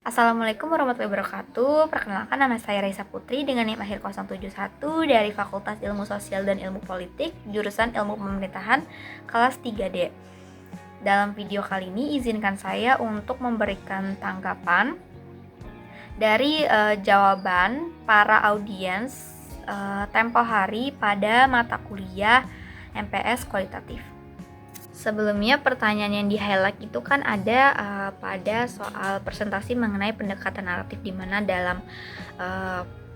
Assalamualaikum warahmatullahi wabarakatuh. Perkenalkan, nama saya Raisa Putri dengan NIM akhir 071 dari Fakultas Ilmu Sosial dan Ilmu Politik, jurusan Ilmu Pemerintahan, kelas 3D. Dalam video kali ini izinkan saya untuk memberikan tanggapan dari jawaban para audiens tempo hari pada mata kuliah MPS kualitatif. Sebelumnya pertanyaan yang di-highlight itu kan ada pada soal presentasi mengenai pendekatan naratif, di mana dalam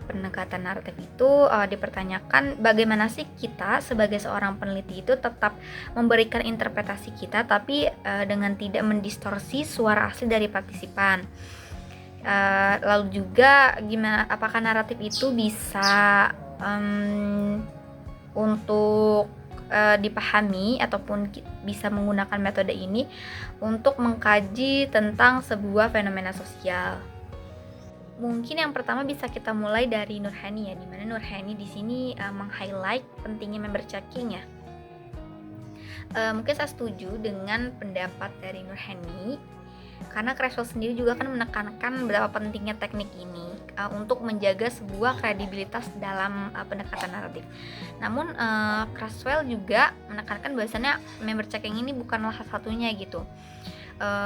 pendekatan naratif itu dipertanyakan bagaimana sih kita sebagai seorang peneliti itu tetap memberikan interpretasi kita tapi dengan tidak mendistorsi suara asli dari partisipan. Lalu juga gimana, apakah naratif itu bisa untuk dipahami ataupun bisa menggunakan metode ini untuk mengkaji tentang sebuah fenomena sosial. Mungkin yang pertama bisa kita mulai dari Nurhani ya, dimana Nurhani di sini meng-highlight pentingnya member checking ya. Mungkin saya setuju dengan pendapat dari Nurhani, karena Creswell sendiri juga kan menekankan betapa pentingnya teknik ini untuk menjaga sebuah kredibilitas dalam pendekatan naratif. Namun Creswell juga menekankan bahwasannya member checking ini bukanlah satu-satunya gitu.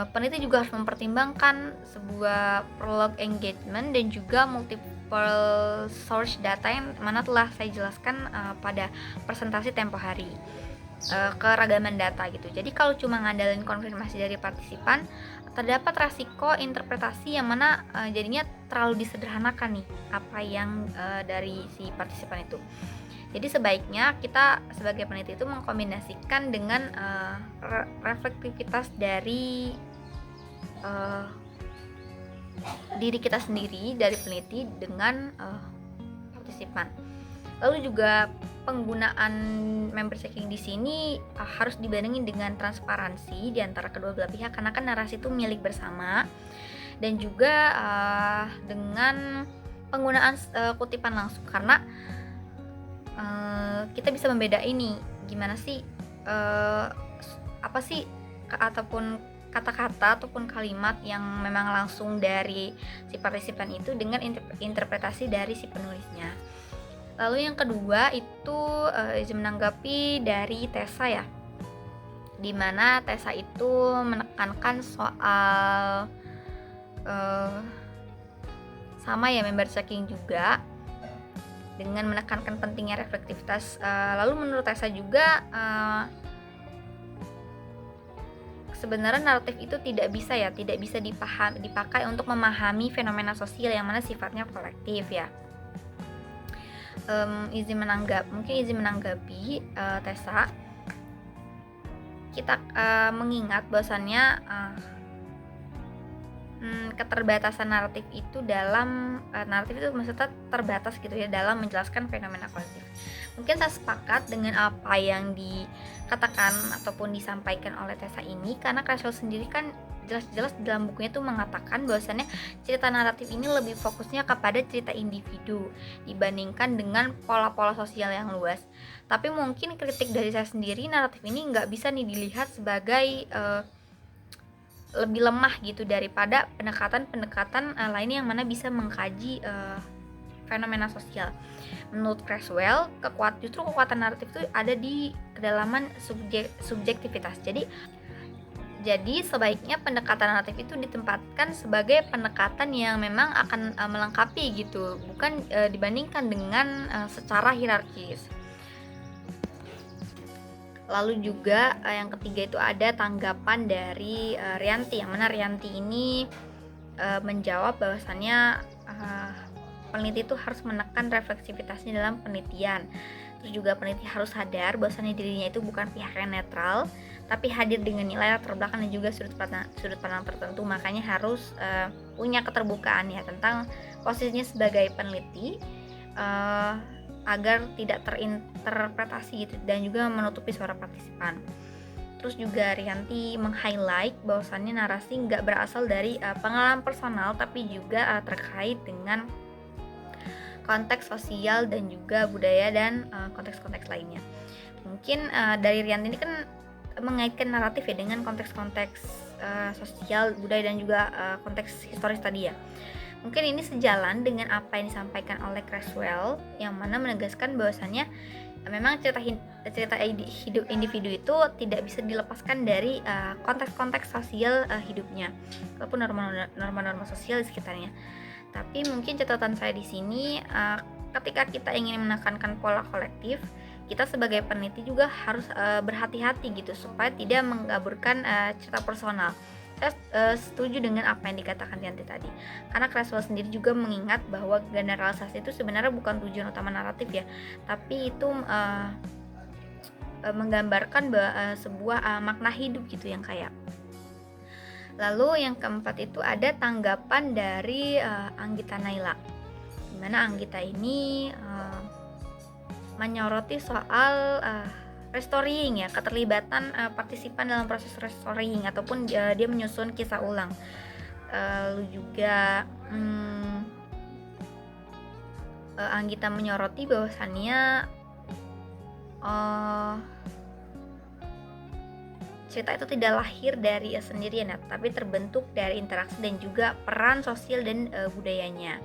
Peneliti juga harus mempertimbangkan sebuah prolog engagement dan juga multiple source data yang mana telah saya jelaskan pada presentasi tempo hari. Keragaman data gitu. Jadi kalau cuma ngandalin konfirmasi dari partisipan, terdapat resiko interpretasi yang mana jadinya terlalu disederhanakan nih apa yang dari si partisipan itu. Jadi sebaiknya kita sebagai peneliti itu mengkombinasikan dengan reflektivitas dari diri kita sendiri dari peneliti dengan partisipan. Lalu juga penggunaan member checking di sini harus dibandingin dengan transparansi di antara kedua belah pihak, karena kan narasi itu milik bersama, dan juga dengan penggunaan kutipan langsung, karena kita bisa membedain nih gimana sih apa sih ataupun kata-kata ataupun kalimat yang memang langsung dari si partisipan itu dengan interpretasi dari si penulisnya. Lalu yang kedua itu izin menanggapi dari Tessa ya, dimana Tessa itu menekankan soal sama ya member checking juga dengan menekankan pentingnya reflektivitas. Lalu menurut Tessa juga sebenarnya naratif itu tidak bisa dipakai untuk memahami fenomena sosial yang mana sifatnya kolektif ya. Izin menanggapi Tessa, kita mengingat bahwasannya keterbatasan naratif itu dalam naratif itu maksudnya terbatas gitu ya dalam menjelaskan fenomena kolektif. Mungkin saya sepakat dengan apa yang dikatakan ataupun disampaikan oleh Tessa ini, karena Creswell sendiri kan jelas-jelas dalam bukunya tuh mengatakan bahwasannya cerita naratif ini lebih fokusnya kepada cerita individu dibandingkan dengan pola-pola sosial yang luas. Tapi mungkin kritik dari saya sendiri, naratif ini nggak bisa nih dilihat sebagai lebih lemah gitu daripada pendekatan lain yang mana bisa mengkaji fenomena sosial. Menurut Creswell, justru kekuatan naratif itu ada di kedalaman subjektivitas. Jadi sebaiknya pendekatan naratif itu ditempatkan sebagai pendekatan yang memang akan melengkapi gitu, bukan dibandingkan dengan secara hierarkis. Lalu juga yang ketiga itu ada tanggapan dari Rianti, yang mana Rianti ini menjawab bahwasannya peneliti itu harus menekan refleksivitasnya dalam penelitian. Terus juga peneliti harus sadar bahwasannya dirinya itu bukan pihak yang netral, tapi hadir dengan nilai latar belakang dan juga sudut pandang tertentu. Makanya harus punya keterbukaan ya tentang posisinya sebagai peneliti, agar tidak terinterpretasi gitu dan juga menutupi suara partisipan. Terus juga Rianti meng-highlight bahwasannya narasi nggak berasal dari pengalaman personal, tapi juga terkait dengan konteks sosial dan juga budaya dan konteks-konteks lainnya. Mungkin dari Rianti ini kan mengaitkan naratif ya dengan konteks-konteks sosial, budaya dan juga konteks historis tadi ya. Mungkin ini sejalan dengan apa yang disampaikan oleh Creswell, yang mana menegaskan bahwasannya memang cerita hidup individu itu tidak bisa dilepaskan dari konteks-konteks sosial hidupnya, walaupun norma-norma sosial di sekitarnya. Tapi mungkin catatan saya di sini, ketika kita ingin menekankan pola kolektif, kita sebagai peneliti juga harus berhati-hati gitu supaya tidak menggaburkan cerita personal. Saya setuju dengan apa yang dikatakan Yanti tadi, karena Creswell sendiri juga mengingat bahwa generalisasi itu sebenarnya bukan tujuan utama naratif ya, tapi itu menggambarkan sebuah makna hidup gitu yang kaya. Lalu yang keempat itu ada tanggapan dari Anggita Naila, dimana Anggita ini menyoroti soal restoring ya, keterlibatan partisipan dalam proses restoring ataupun dia menyusun kisah ulang. Lalu juga Anggita menyoroti bahwasannya cerita itu tidak lahir dari sendirian ya, tapi terbentuk dari interaksi dan juga peran sosial dan budayanya.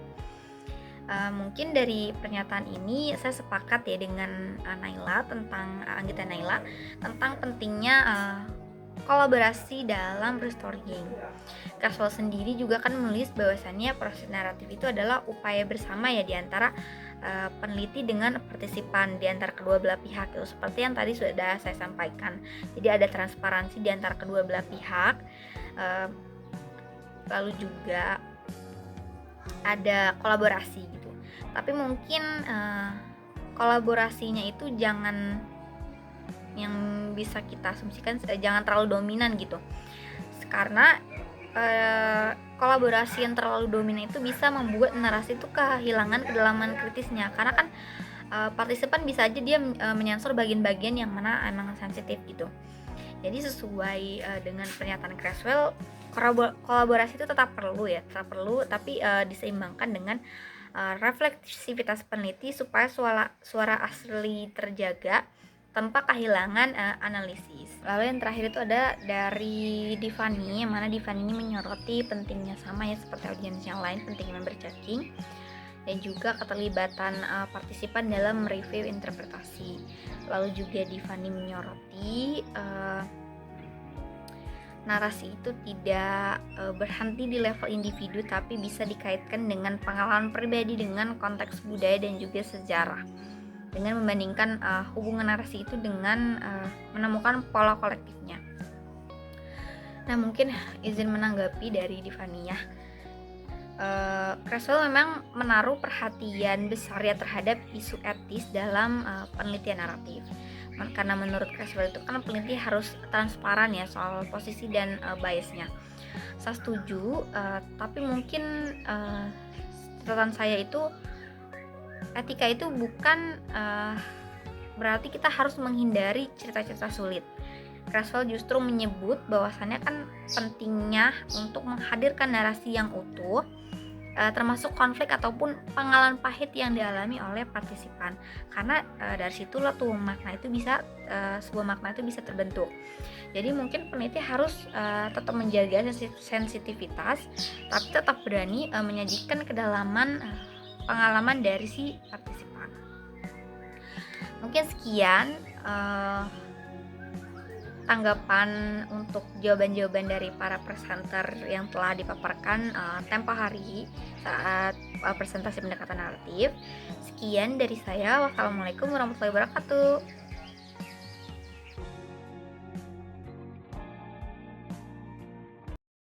Mungkin dari pernyataan ini saya sepakat ya dengan Anggita Naila tentang pentingnya kolaborasi dalam restoring. Creswell sendiri juga kan menulis bahwasannya proses naratif itu adalah upaya bersama ya di antara peneliti dengan partisipan, di antara kedua belah pihak itu, seperti yang tadi sudah saya sampaikan. Jadi ada transparansi di antara kedua belah pihak, lalu juga ada kolaborasi gitu. Tapi mungkin kolaborasinya itu jangan, yang bisa kita asumsikan jangan terlalu dominan gitu, karena kolaborasi yang terlalu dominan itu bisa membuat narasi itu kehilangan kedalaman kritisnya, karena kan partisipan bisa aja dia menyensor bagian-bagian yang mana emang sensitif gitu. Jadi sesuai dengan pernyataan Creswell, kolaborasi itu tetap perlu, tapi diseimbangkan dengan refleksivitas peneliti supaya suara asli terjaga tanpa kehilangan analisis. Lalu yang terakhir itu ada dari Divani, yang mana Divani ini menyoroti pentingnya sama ya seperti audiens yang lain, pentingnya member checking dan juga keterlibatan partisipan dalam review interpretasi. Lalu juga Divani menyoroti narasi itu tidak berhenti di level individu, tapi bisa dikaitkan dengan pengalaman pribadi dengan konteks budaya dan juga sejarah, dengan membandingkan hubungan narasi itu dengan menemukan pola kolektifnya. Nah, mungkin izin menanggapi dari Divani ya. Creswell memang menaruh perhatian besar ya terhadap isu etis dalam penelitian naratif. Karena menurut Creswell itu kan peneliti harus transparan ya soal posisi dan biasnya. Saya setuju, tapi mungkin catatan saya itu, etika itu bukan berarti kita harus menghindari cerita-cerita sulit. Creswell justru menyebut bahwasannya kan pentingnya untuk menghadirkan narasi yang utuh, termasuk konflik ataupun pengalaman pahit yang dialami oleh partisipan, karena dari situlah tuh sebuah makna itu bisa terbentuk. Jadi mungkin peneliti harus tetap menjaga sensitivitas, tapi tetap berani menyajikan kedalaman pengalaman dari si partisipan. Mungkin sekian tanggapan untuk jawaban-jawaban dari para presenter yang telah dipaparkan tempo hari saat presentasi pendekatan naratif. Sekian dari saya. Wassalamualaikum warahmatullahi wabarakatuh.